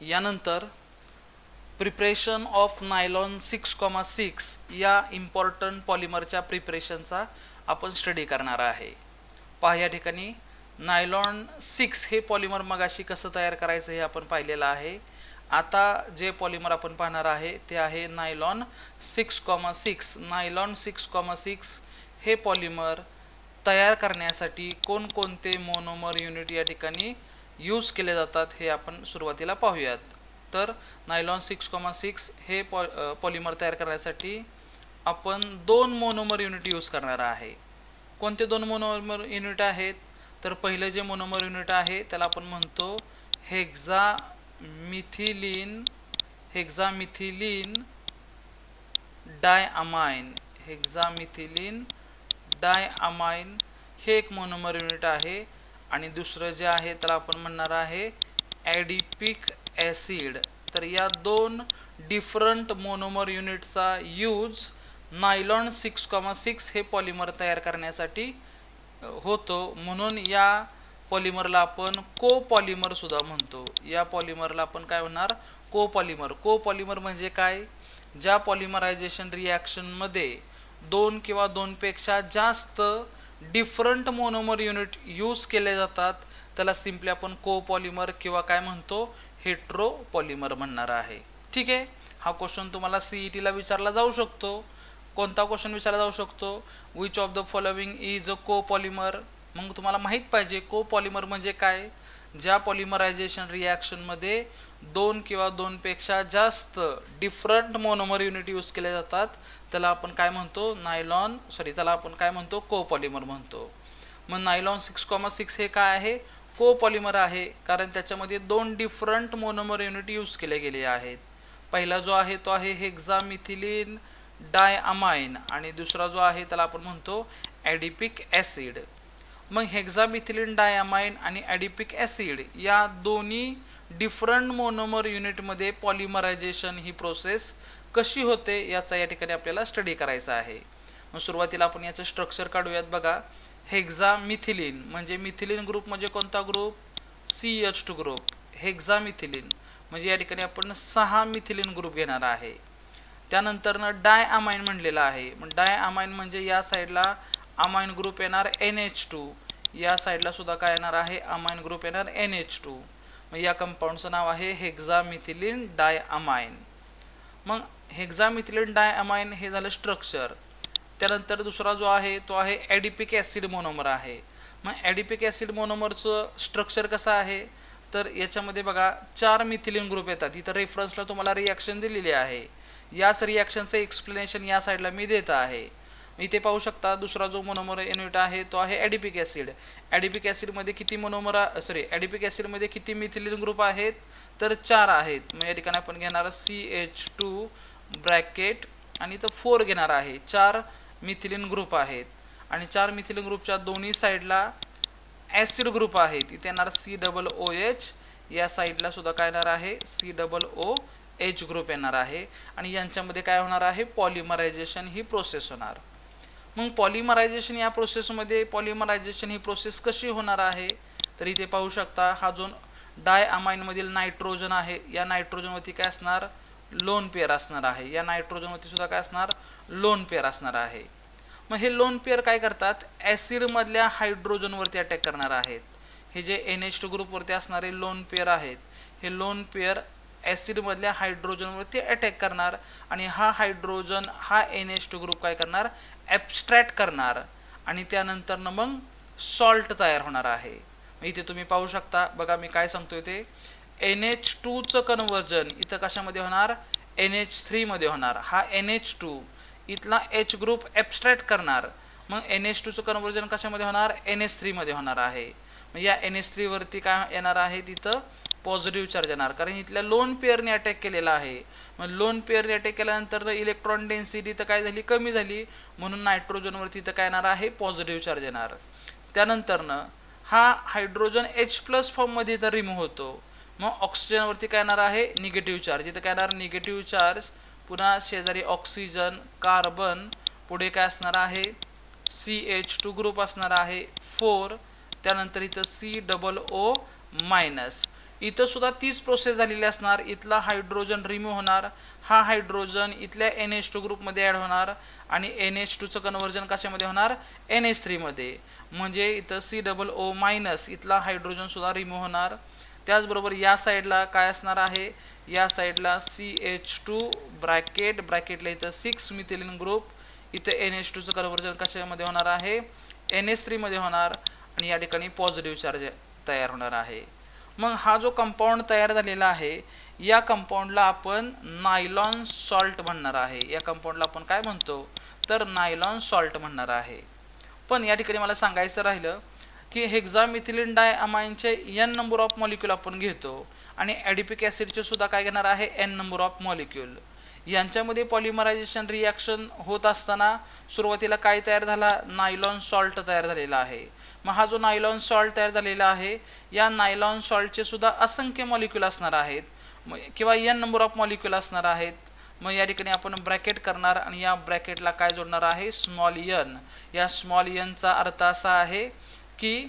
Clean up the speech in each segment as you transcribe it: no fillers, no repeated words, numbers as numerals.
यानंतर preparation of nylon 6,6 या important पॉलिमरच्या प्रिपरेशनचा आपण स्टडी करणार आहे। पहा या ठिकाणी नायलॉन 6 हे पॉलिमर मगाशी कसं तयार करायचं हे आपण पाहिलेलं आहे। आता जे पॉलिमर आपण पाहणार आहे ते आहे नायलॉन 6,6। नायलॉन 6,6 हे पॉलिमर तयार करण्यासाठी कोणकोणते मोनोमर युनिट या ठिकाणी यूज केले जातात हे आपण सुरुवातीला पाहूयात। तर नायलॉन 6,6 हे पॉलिमर तयार करण्यासाठी आपण दोन मोनोमर युनिट यूज करणार आहे। कोणते दोन मोनोमर युनिट आहेत? तर पहिले जे मोनोमर युनिट आहे त्याला आपण म्हणतो हेक्सामिथिलीन डायअमाइन। हेक्सामिथिलीन डायअमाइन हे एक मोनोमर युनिट आहे आणि दुसरं जे आहे त्याला आपण म्हणणार आहे ॲडिपिक ॲसिड। तर या दोन डिफरंट मोनोमर युनिटचा यूज नायलॉन 6,6 हे पॉलिमर तयार करण्यासाठी होतो, म्हणून या पॉलिमरला आपण कोपॉलिमर सुद्धा म्हणतो। या पॉलिमरला आपण काय म्हणणार? कोपॉलिमर। कोपॉलिमर म्हणजे काय? ज्या पॉलिमरायझेशन रिॲक्शन मध्ये दोन किंवा दोनपेक्षा जास्त डिफरंट मोनोमर युनिट यूज केले जातात त्याला सिंपली आपण कोपॉलिमर किंवा काय म्हणतो हेट्रोपॉलिमर म्हणणार आहे। ठीक आहे, हा क्वेश्चन तुम्हाला CET ला विचारला जाऊ शकतो। कोणता क्वेश्चन विचारला जाऊ शकतो? Which of the following is a copolymer. मग तुम्हाला माहित पाहिजे कोपॉलिमर म्हणजे काय। ज्या पॉलिमरायझेशन रिॲक्शन मध्ये दोन किंवा दोनपेक्षा जास्त डिफरंट मोनोमर युनिट यूज केले जातात त्याला आपण काय म्हणतो? त्याला आपण काय म्हणतो? कोपॉलिमर म्हणतो। मग नायलॉन 6,6 हे काय आहे? कोपॉलिमर आहे, कारण त्याच्यामध्ये दोन डिफरंट मोनोमर युनिट यूज केले गेले आहेत। पहिला जो आहे तो आहे हेक्सामिथिलीन डायअमाइन आणि दुसरा जो आहे त्याला आपण म्हणतो ॲडिपिक ॲसिड। मग हेक्सामिथिलीन डायअमाइन आणि ॲडिपिक ॲसिड या दोन्ही डिफरंट मोनोमर युनिटमध्ये पॉलिमरायझेशन ही प्रोसेस कशी होते याचा या ठिकाणी आपल्याला स्टडी करायचा आहे। मग सुरुवातीला आपण याचं स्ट्रक्चर काढूयात। बघा, हेक्सामिथिलीन म्हणजे मिथिलीन ग्रुप म्हणजे कोणता ग्रुप? CH2 group. हेक्सामिथिलीन म्हणजे या ठिकाणी आपण 6 मिथिलीन ग्रुप घेणार आहे। त्यानंतर डायअमाइन म्हणलेला आहे। मग डायअमाइन म्हणजे या साईडला अमाइन ग्रुप येणार NH2, या साईडला सुद्धा काय येणार आहे? अमाइन ग्रुप येणार NH2। मग या कंपाऊंडचं नाव आहे हेक्सामिथिलीन डायअमाइन। मग हेक्सामिथिलीन डायअमाइन हे झालं स्ट्रक्चर। त्यानंतर दुसरा जो आहे तो आहे ॲडिपिक ॲसिड मोनोमर आहे। मग ॲडिपिक ॲसिड मोनोमरचं स्ट्रक्चर कसं आहे? तर याच्यामध्ये बघा 4 मिथिलीन ग्रुप येतात। इथं रेफरन्सला तुम्हाला रिॲक्शन दिलेली आहे, याच रिॲक्शनचं एक्सप्लेनेशन या साईडला मी देत आहे। इथे पाहू शकता दुसरा जो मोनोमर युनिट आहे तो आहे ॲडिपिक ॲसिड। ॲडिपिक ॲसिडमध्ये किती ॲडिपिक ॲसिडमध्ये किती मिथिलीन ग्रुप आहेत? तर 4 आहेत। मग या ठिकाणी आपण घेणार CH2 ब्रॅकेट आणि इथं 4 घेणार आहे। 4 मिथिलीन ग्रुप आहेत आणि 4 मिथिलीन ग्रुपच्या दोन्ही साईडला ॲसिड ग्रुप आहेत। इथे येणार COOH, या साईडला सुद्धा काय येणार आहे? COOH ग्रुप येणार आहे आणि यांच्यामध्ये काय होणार आहे? पॉलिमरायझेशन ही प्रोसेस होणार। मग पॉलिमरायझेशन या प्रोसेसमध्ये पॉलिमरायझेशन ही प्रोसेस कशी होणार आहे? तर इथे पाहू शकता हा जो डायअमाइन मधील नायट्रोजन आहे या नायट्रोजनवरती काय असणार? लोन पेअर असणार आहे। या नायट्रोजनवरती सुद्धा काय असणार? लोन पेअर असणार आहे। मग हे लोन पेअर काय करतात? ॲसिड मधल्या हायड्रोजनवरती अटॅक करणार आहेत। हे जे NH2 ग्रुपवरती असणारे लोन पेअर आहेत हे लोन पेअर ॲसिड मधल्या हायड्रोजनवरती अटॅक करणार आणि हा हायड्रोजन हा NH2 ग्रुप काय करणार? ॲब्स्ट्रॅक्ट करणार आणि त्यानंतर मग सॉल्ट तयार होणार आहे। इथे तुम्ही पाहू शकता, बघा मी काय सांगतोय ते NH2 चं कन्वर्जन इथं कशामध्ये होणार? NH3 मध्ये होणार। हा NH2 इथला H ग्रुप ॲब्स्ट्रॅक्ट करणार, मग NH2 चं कन्वर्जन कशामध्ये होणार? NH3 मध्ये होणार आहे। मग या NH3 वरती काय येणार आहे? तिथं पॉझिटिव्ह चार्ज येणार, कारण इथल्या लोन पेअरने अटॅक केलेला आहे। मग लोन पेअरने अटॅक केल्यानंतर इलेक्ट्रॉन डेन्सिटी तर काय झाली? कमी झाली, म्हणून नायट्रोजनवरती तर काय येणार आहे? पॉझिटिव्ह चार्ज येणार। त्यानंतर हा हायड्रोजन H+ फॉर्ममध्ये तर रिमूव्ह होतो, मग ऑक्सिजनवरती काय येणार आहे? Negative charge. इथं काय येणार? निगेटिव्ह चार्ज, पुन्हा शेजारी ऑक्सिजन, कार्बन, पुढे काय असणार आहे? CH2 ग्रुप असणार आहे 4, त्यानंतर इथं COO-, इथं सुद्धा तीच प्रोसेस झालेली असणार. इथला हायड्रोजन रिमूव्ह होणार, हा हायड्रोजन इथल्या NH2 ग्रुपमध्ये ॲड होणार आणि NH2चं कन्व्हर्जन कशामध्ये होणार, NH3 मध्ये. म्हणजे इथं COO- इथला हायड्रोजन सुद्धा रिमूव्ह होणार. त्याचबरोबर या साईडला काय असणार आहे, या साईडला CH2 ब्रॅकेटला इथं 6 मिथिलीन ग्रुप, इथं NH2चं कन्व्हर्जन कशामध्ये होणार आहे, NH3 मध्ये होणार आणि या ठिकाणी पॉझिटिव्ह चार्ज तयार होणार आहे. मग हा जो कंपाऊंड तयार झालेला आहे, या कंपाऊंडला आपण नायलॉन सॉल्ट म्हणणार आहे. या कंपाऊंडला आपण काय म्हणतो, तर नायलॉन सॉल्ट म्हणणार आहे. पण या ठिकाणी मला सांगायचं राहिलं की हेक्सामिथिलीन डायअमाइनचे n नंबर ऑफ मॉलिक्यूल आपण घेतो आणि ॲडिपिक ॲसिडचे सुद्धा काय घेणार आहे, n नंबर ऑफ मॉलिक्यूल. यांच्यामध्ये पॉलिमरायझेशन रिॲक्शन होत असताना सुरुवातीला काय तयार झाला, नायलॉन सॉल्ट तयार झालेला आहे. मग हा जो नायलॉन सॉल्ट तयार झालेला आहे, या नायलॉन सॉल्टचे सुद्धा असंख्य मॉलिक्यूल असणार आहेत किंवा n नंबर ऑफ मॉलिक्यूल असणार आहेत. मग या ठिकाणी आपण ब्रॅकेट करणार आणि या ब्रॅकेटला काय जोडणार आहे, स्मॉल n. या स्मॉल nचा अर्थ असा आहे की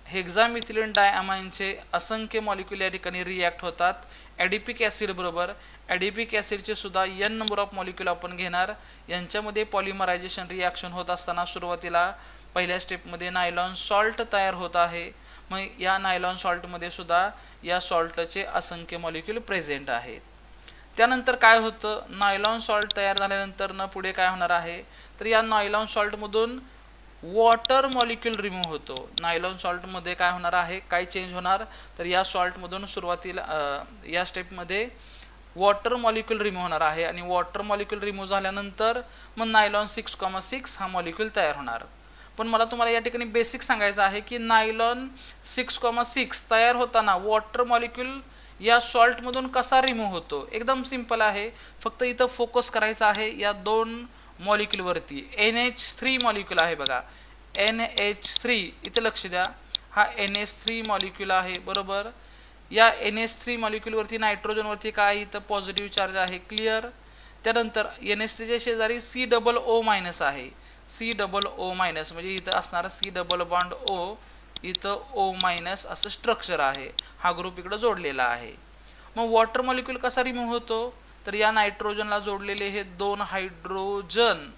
हेक्सामिथिलीन डायअमाइनचे असंख्य मॉलिक्यूल या ठिकाणी रिॲक्ट होतात ॲडिपिक ॲसिड बरोबर. ॲडिपिक ॲसिडचे सुद्धा n नंबर ऑफ मॉलिक्यूल आपण घेणार. यांच्यामध्ये पॉलिमरायझेशन रिॲक्शन होत असताना सुरुवातीला पहिल्या स्टेपमध्ये नायलॉन सॉल्ट तयार होत आहे. मग या नायलॉन सॉल्टमध्ये सुद्धा या सॉल्टचे असंख्य मॉलिक्यूल प्रेझेंट आहेत. त्यानंतर काय होतं, नायलॉन सॉल्ट तयार झाल्यानंतर न पुढे काय होणार आहे, तर या नायलॉन सॉल्टमधून वॉटर मॉलिक्यूल रिमूव्ह होतो. नायलॉन सॉल्टमध्ये काय होणार आहे, काय चेंज होणार, तर या सॉल्टमधून सुरुवातीला या स्टेपमध्ये वॉटर मॉलिक्यूल रिमूव्ह होणार आहे आणि वॉटर मॉलिक्यूल रिमूव्ह झाल्यानंतर मग नायलॉन 6,6 हा मॉलिक्यूल तयार होणार. पण मला तुम्हाला या ठिकाणी बेसिक सांगायचं आहे की नायलॉन 6,6 तयार होताना वॉटर मॉलिक्यूल या सॉल्टमधून कसा रिमूव्ह होतो, एकदम सिंपल आहे. फक्त इथं फोकस करायचा आहे या दोन मॉलिक्यूलवरती. NH3 मॉलिक्यूल आहे बघा, NH3 इथं लक्ष द्या, हा NH3 मॉलिक्यूल आहे बरोबर. या NH3 मॉलिक्यूलवरती नायट्रोजनवरती काय इथं पॉझिटिव्ह चार्ज आहे, क्लिअर. त्यानंतर NH3च्या शेजारी COO- आहे. COO- म्हणजे इथं असणारा C डबल बॉन्ड O, इथं O- असं स्ट्रक्चर आहे. हा ग्रुप इकडं जोडलेला आहे. मग वॉटर मॉलिक्यूल कसा रिमूव्ह होतो, तर या नायट्रोजनला जोडलेले हे दोन हायड्रोजन,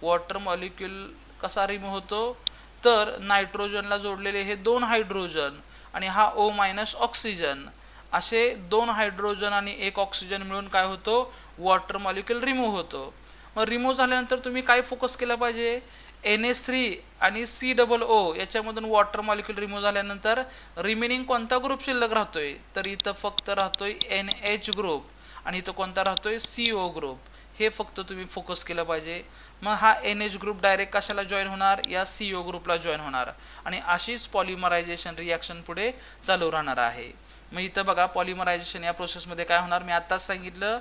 वॉटर मॉलिक्यूल कसा रिमूव्ह होतो, तर नायट्रोजनला जोडलेले हे दोन हायड्रोजन आणि हा O- ऑक्सिजन, असे दोन हायड्रोजन आणि एक ऑक्सिजन मिळून काय होतो, वॉटर मॉलिक्यूल रिमूव्ह होतो. मग रिमूव्ह झाल्यानंतर तुम्ही काय फोकस केला पाहिजे, NH3 आणि COO याच्यामधून वॉटर मॉलिक्यूल रिमूव्ह झाल्यानंतर रिमेनिंग कोणता ग्रुप शिल्लक राहतोय, तर इथं फक्त राहतोय NH ग्रुप आणि इथं कोणता राहतोय, CO ग्रुप. हे फक्त तुम्ही फोकस केलं पाहिजे. मग हा NH ग्रुप डायरेक्ट कशाला जॉईन होणार, या CO ग्रुपला जॉईन होणार आणि अशीच पॉलिमरायझेशन रिॲक्शन पुढे चालू राहणार आहे. मग इथं बघा पॉलिमरायझेशन या प्रोसेसमध्ये काय होणार, मी आत्ताच सांगितलं,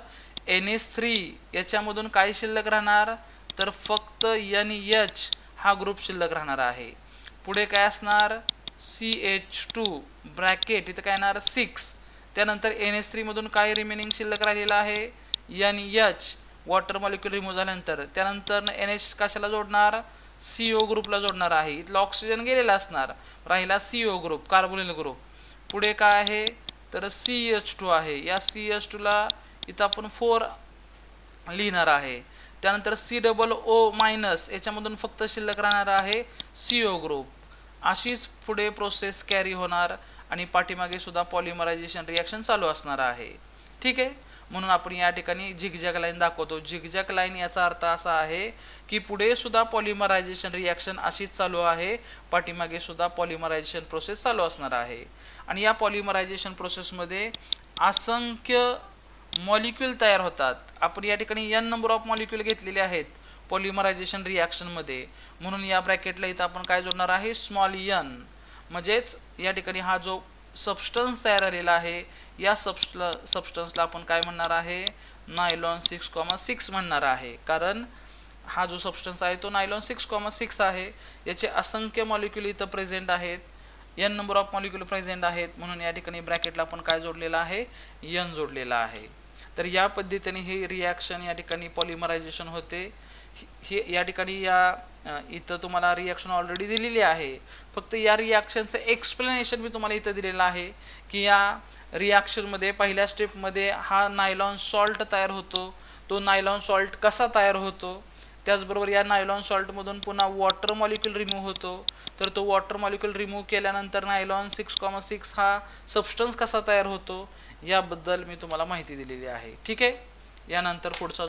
NH3 याच्यामधून काय शिल्लक राहणार, तर फक्त NH हा ग्रुप शिल्लक राहणार आहे. पुढे काय असणार, CH2 ब्रॅकेट इथं काय येणार 6. त्यानंतर NH3 मधून काय रिमेनिंग शिल्लक राहिलेला आहे, NH वॉटर मॉलिक्यूल रिमूव्ह झाल्यानंतर. त्यानंतर NH कशाला जोडणार, CO ग्रुपला जोडणार आहे. इथला ऑक्सिजन गेलेला असणार, राहिला CO ग्रुप, कार्बोनिल ग्रुप. पुढे काय आहे, तर CH2 आहे. या CH2ला इथं आपण 4 लिहिणार आहे. त्यानंतर COO- याच्यामधून फक्त शिल्लक राहणार आहे CO ग्रुप. अशीच पुढे प्रोसेस कॅरी होणार आणि पाठीमागे सुद्धा पॉलिमरायझेशन रिॲक्शन चालू असणार आहे. ठीक आहे, म्हणून आपण या ठिकाणी झिगझॅग लाईन दाखवतो. झिगझॅग लाईन याचा अर्थ असा आहे की पुढे सुद्धा पॉलिमरायझेशन रिॲक्शन अशीच चालू आहे, पाठीमागे सुद्धा पॉलिमरायझेशन प्रोसेस चालू असणार आहे. आणि या पॉलिमरायझेशन प्रोसेसमध्ये असंख्य मॉलिक्यूल तयार होतात. आपण या ठिकाणी n नंबर ऑफ मॉलिक्यूल घेतलेले आहेत पॉलिमरायझेशन रिॲक्शनमध्ये, म्हणून या ब्रॅकेटला इथं आपण काय जोडणार आहे, स्मॉल n. म्हणजेच या ठिकाणी हा जो सबस्टन्स तयार झालेला आहे, या सबस्टन्सला आपण काय म्हणणार आहे, नायलॉन 6,6 म्हणणार आहे. कारण हा जो सबस्टन्स आहे तो नायलॉन 6,6 आहे. याचे असंख्य मॉलिक्यूल इथं प्रेझेंट आहेत, n number of molecule present आहेत, म्हणून या ठिकाणी ब्रॅकेटला आपण काय जोडलेला आहे, n जोडलेला आहे. तर या पद्धतीने ही रिॲक्शन या ठिकाणी पॉलिमरायझेशन होते. हे या ठिकाणी इथं तुम्हाला रिॲक्शन ऑलरेडी दिलेली आहे, फक्त या रिॲक्शनचं एक्सप्लेनेशन मी तुम्हाला इथं दिलेलं आहे की या रिॲक्शनमध्ये पहिल्या स्टेपमध्ये हा नायलॉन सॉल्ट तयार होतो, तो नायलॉन सॉल्ट कसा तयार होतो, त्याचबरोबर या नायलॉन सॉल्टमधून पुन्हा वॉटर मॉलिक्यूल रिमूव्ह होतो, तर तो वॉटर मॉलिक्यूल रिमूव्ह केल्यानंतर नायलॉन 6,6 हा सबस्टन्स कसा तयार होतो याबद्दल मी तुम्हाला माहिती दिलेली आहे. ठीक आहे, यानंतर पुढचा